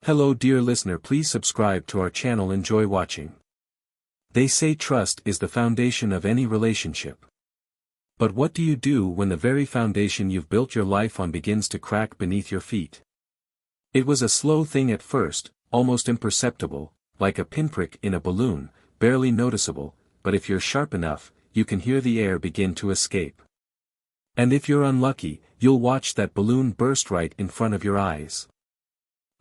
Hello dear listener, please subscribe to our channel. Enjoy watching. They say trust is the foundation of any relationship. But what do you do when the very foundation you've built your life on begins to crack beneath your feet? It was a slow thing at first, almost imperceptible, like a pinprick in a balloon, barely noticeable, but if you're sharp enough, you can hear the air begin to escape. And if you're unlucky, you'll watch that balloon burst right in front of your eyes.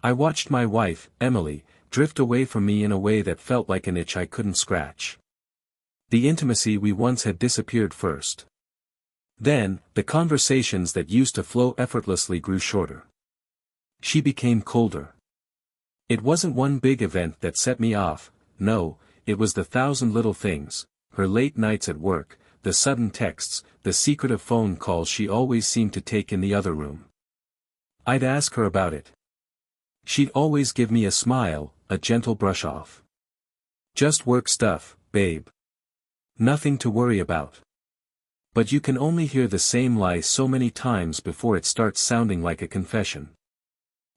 I watched my wife, Emily, drift away from me in a way that felt like an itch I couldn't scratch. The intimacy we once had disappeared first. Then, the conversations that used to flow effortlessly grew shorter. She became colder. It wasn't one big event that set me off, no, it was the thousand little things, her late nights at work, the sudden texts, the secretive phone calls she always seemed to take in the other room. I'd ask her about it. She'd always give me a smile, a gentle brush off. Just work stuff, babe. Nothing to worry about. But you can only hear the same lie so many times before it starts sounding like a confession.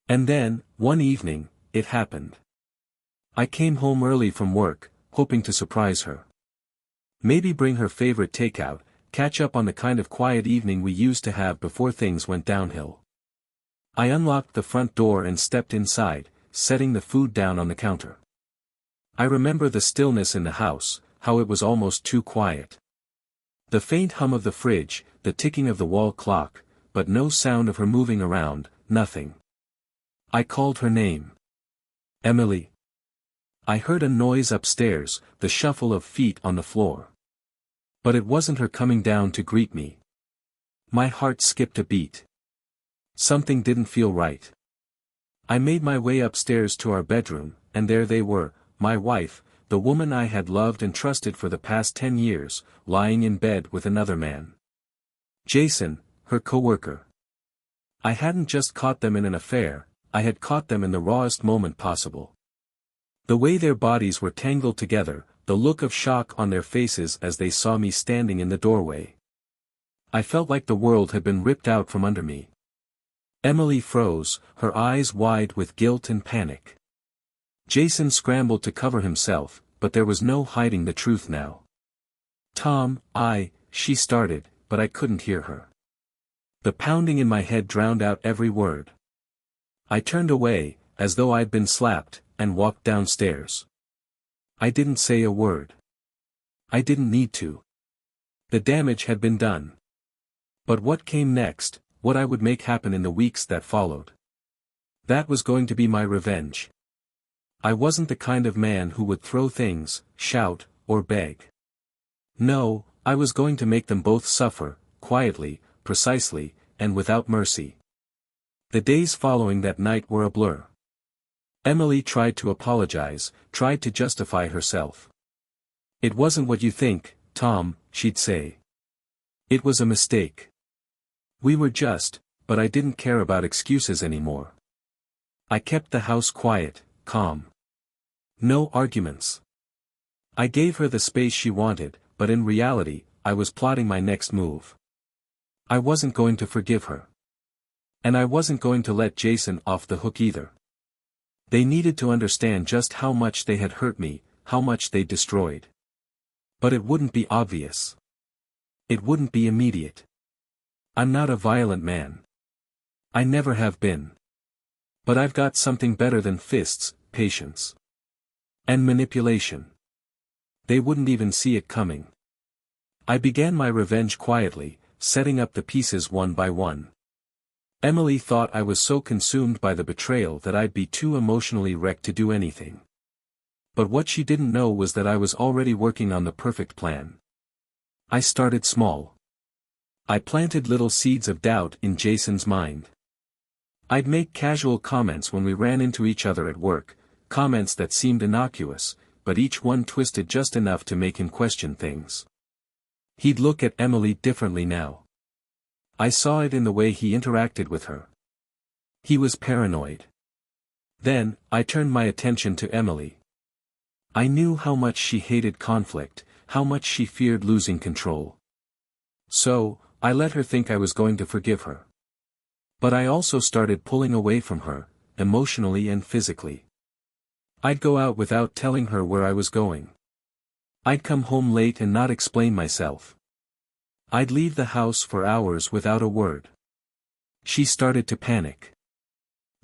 And then, one evening, it happened. I came home early from work, hoping to surprise her. Maybe bring her favorite takeout, catch up on the kind of quiet evening we used to have before things went downhill. I unlocked the front door and stepped inside, setting the food down on the counter. I remember the stillness in the house, how it was almost too quiet. The faint hum of the fridge, the ticking of the wall clock, but no sound of her moving around, nothing. I called her name. Emily. I heard a noise upstairs, the shuffle of feet on the floor. But it wasn't her coming down to greet me. My heart skipped a beat. Something didn't feel right. I made my way upstairs to our bedroom, and there they were, my wife, the woman I had loved and trusted for the past 10 years, lying in bed with another man. Jason, her coworker. I hadn't just caught them in an affair, I had caught them in the rawest moment possible. The way their bodies were tangled together, the look of shock on their faces as they saw me standing in the doorway. I felt like the world had been ripped out from under me. Emily froze, her eyes wide with guilt and panic. Jason scrambled to cover himself, but there was no hiding the truth now. Tom, she started, but I couldn't hear her. The pounding in my head drowned out every word. I turned away, as though I'd been slapped, and walked downstairs. I didn't say a word. I didn't need to. The damage had been done. But what came next, what I would make happen in the weeks that followed. That was going to be my revenge. I wasn't the kind of man who would throw things, shout, or beg. No, I was going to make them both suffer, quietly, precisely, and without mercy. The days following that night were a blur. Emily tried to apologize, tried to justify herself. It wasn't what you think, Tom, she'd say. It was a mistake. We were just, but I didn't care about excuses anymore. I kept the house quiet, calm. No arguments. I gave her the space she wanted, but in reality, I was plotting my next move. I wasn't going to forgive her. And I wasn't going to let Jason off the hook either. They needed to understand just how much they had hurt me, how much they destroyed. But it wouldn't be obvious. It wouldn't be immediate. I'm not a violent man. I never have been. But I've got something better than fists, patience. And manipulation. They wouldn't even see it coming. I began my revenge quietly, setting up the pieces one by one. Emily thought I was so consumed by the betrayal that I'd be too emotionally wrecked to do anything. But what she didn't know was that I was already working on the perfect plan. I started small. I planted little seeds of doubt in Jason's mind. I'd make casual comments when we ran into each other at work, comments that seemed innocuous, but each one twisted just enough to make him question things. He'd look at Emily differently now. I saw it in the way he interacted with her. He was paranoid. Then, I turned my attention to Emily. I knew how much she hated conflict, how much she feared losing control. So, I let her think I was going to forgive her. But I also started pulling away from her, emotionally and physically. I'd go out without telling her where I was going. I'd come home late and not explain myself. I'd leave the house for hours without a word. She started to panic.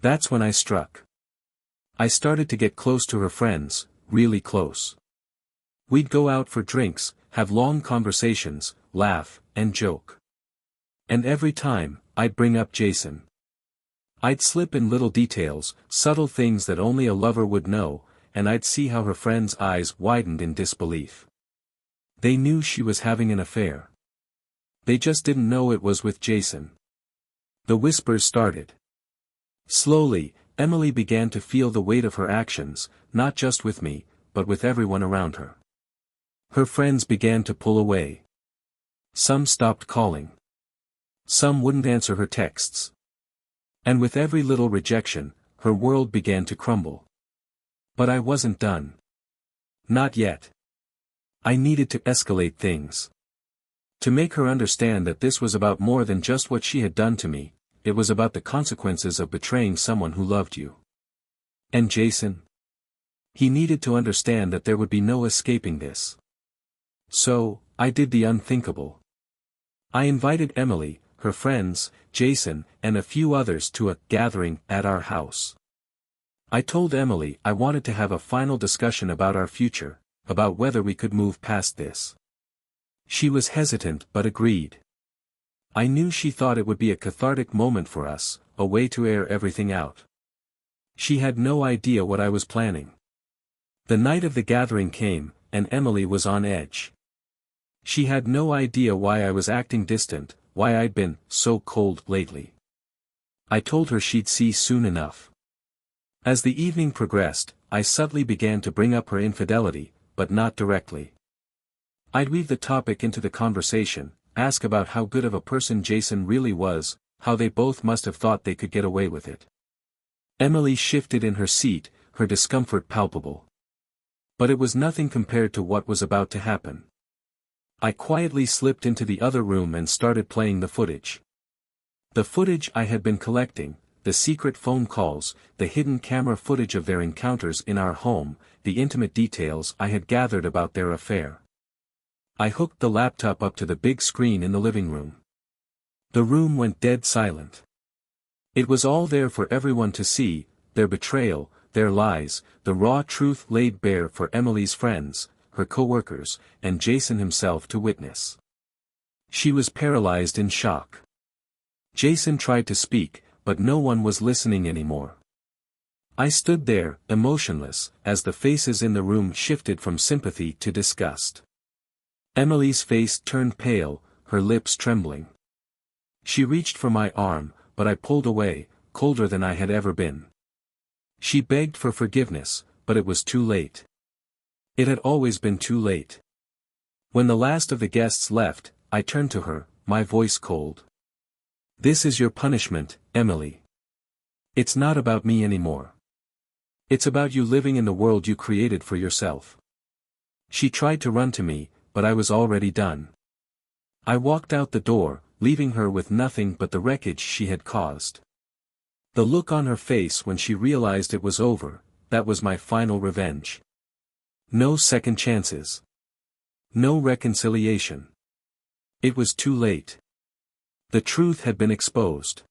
That's when I struck. I started to get close to her friends, really close. We'd go out for drinks, have long conversations, laugh, and joke. And every time, I'd bring up Jason. I'd slip in little details, subtle things that only a lover would know, and I'd see how her friends' eyes widened in disbelief. They knew she was having an affair. They just didn't know it was with Jason. The whispers started. Slowly, Emily began to feel the weight of her actions, not just with me, but with everyone around her. Her friends began to pull away. Some stopped calling. Some wouldn't answer her texts. And with every little rejection, her world began to crumble. But I wasn't done. Not yet. I needed to escalate things. To make her understand that this was about more than just what she had done to me, it was about the consequences of betraying someone who loved you. And Jason? He needed to understand that there would be no escaping this. So, I did the unthinkable. I invited Emily, her friends, Jason, and a few others to a gathering at our house. I told Emily I wanted to have a final discussion about our future, about whether we could move past this. She was hesitant but agreed. I knew she thought it would be a cathartic moment for us, a way to air everything out. She had no idea what I was planning. The night of the gathering came, and Emily was on edge. She had no idea why I was acting distant, why I'd been so cold lately. I told her she'd see soon enough. As the evening progressed, I subtly began to bring up her infidelity, but not directly. I'd weave the topic into the conversation, ask about how good of a person Jason really was, how they both must have thought they could get away with it. Emily shifted in her seat, her discomfort palpable. But it was nothing compared to what was about to happen. I quietly slipped into the other room and started playing the footage. The footage I had been collecting, the secret phone calls, the hidden camera footage of their encounters in our home, the intimate details I had gathered about their affair. I hooked the laptop up to the big screen in the living room. The room went dead silent. It was all there for everyone to see, their betrayal, their lies, the raw truth laid bare for Emily's friends, her coworkers, and Jason himself to witness. She was paralyzed in shock. Jason tried to speak, but no one was listening anymore. I stood there, emotionless, as the faces in the room shifted from sympathy to disgust. Emily's face turned pale, her lips trembling. She reached for my arm, but I pulled away, colder than I had ever been. She begged for forgiveness, but it was too late. It had always been too late. When the last of the guests left, I turned to her, my voice cold. "This is your punishment, Emily. It's not about me anymore. It's about you living in the world you created for yourself." She tried to run to me, but I was already done. I walked out the door, leaving her with nothing but the wreckage she had caused. The look on her face when she realized it was over, that was my final revenge. No second chances. No reconciliation. It was too late. The truth had been exposed.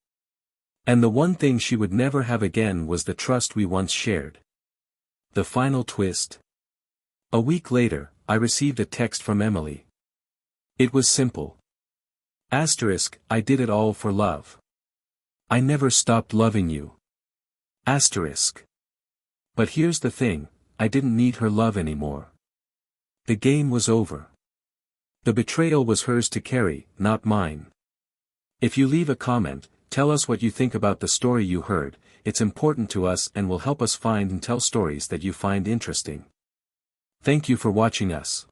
And the one thing she would never have again was the trust we once shared. The final twist. A week later, I received a text from Emily. It was simple. Asterisk, I did it all for love. I never stopped loving you. Asterisk. But here's the thing, I didn't need her love anymore. The game was over. The betrayal was hers to carry, not mine. If you leave a comment, tell us what you think about the story you heard. It's important to us and will help us find and tell stories that you find interesting. Thank you for watching us.